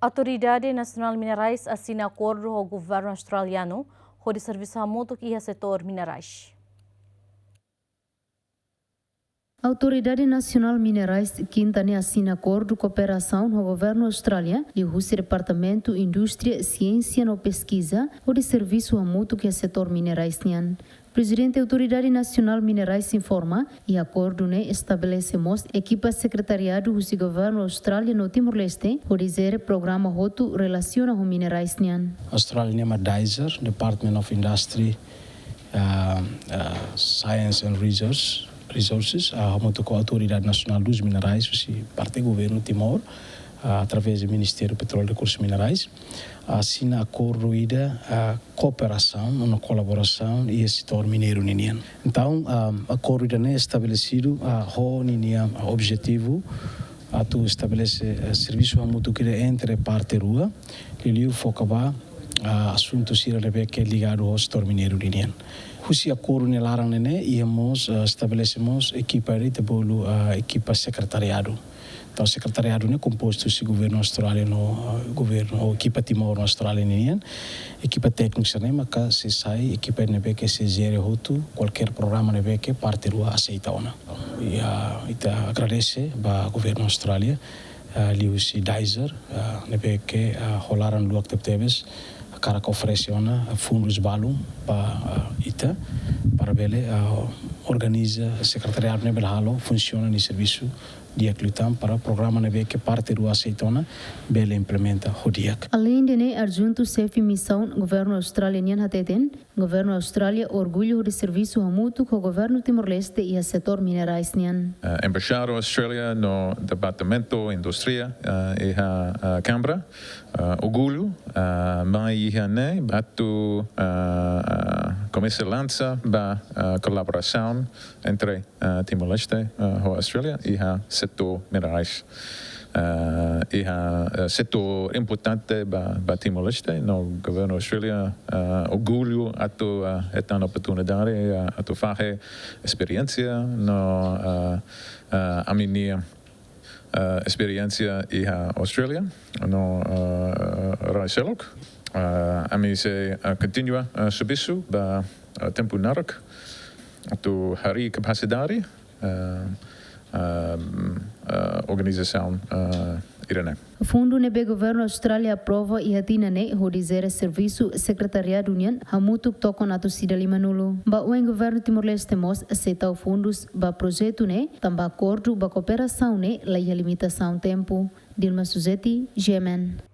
Autortidade Nacional Minerais assina acordo com o Governu Australianu, hodi servisu hamutuk e setor minerais. A Autoridade Nacional Minerais quinta assina acordo de cooperação com o Governo Austrália e o Departamento Indústria, Ciência e Pesquisa ou de serviço hamutuk e setor minerais. Presidente da Autoridade Nacional Minerais informa e acordo estabelecemos equipa secretariado do Governo Austrália no Timor-Leste por dizer programa roto relaciona com minerais. Australian Advisor, Department of Industry, Science and Resources, a hamutuk Autoridade Nacional dos Minerais, parte do Governo Timor, através do Ministério do Petróleo e Recursos Minerais, assina acordo de cooperação, uma colaboração e o setor mineiro ninian. Então, acordo é estabelecido o objetivo de estabelecer serviço hamutuk entre parte rua, que ele focava assuntos que é ligado ao setor mineiro ninian. Esse acordo nelarang estabelecemos equipa equipa secretariado. Então, o secretariado é composto do Governo Australiano, ou equipa Timor Australianu, equipa técnica, mas se sai, equipa que se gere qualquer programa que parte do aceita. E agradece ao Governo Austrália, ali o Dizer, que rolaram do actepteves, cara que oferece fundos balum para ita para ele organiza secretariado nebel halo funciona no serviço de aclutam para programa nebe que parte do aceitona bele implementa hodiak. Além de adjunto chefe missão governo australiano hateten governo Austrália orgulho de serviço hamutuk com o governo Timor-Leste e o setor minerais nian. Embaixador Austrália no Departamento Indústria e a Câmara orgulho mai né batu começa lança ba colaboração entre Timor-Leste e Austrália e a setor minerais. E a setor importante para Timor-Leste no governo Austrália orgulho a esta oportunidade a fazer experiência no a minha experiência e a Austrália no Raiselok a mim se continua serviço para tempo narak to hari capacidade organização irane. O fundo nebe governo Austrália aprova e atina o dizer serviço secretariado união hamutuk toko na tosida limanulo. Ba o governo Timor-Leste mos aceita fundos ba projeto tamba acordo ba cooperação la limitação tempo. Dilma Suzeti, GMN.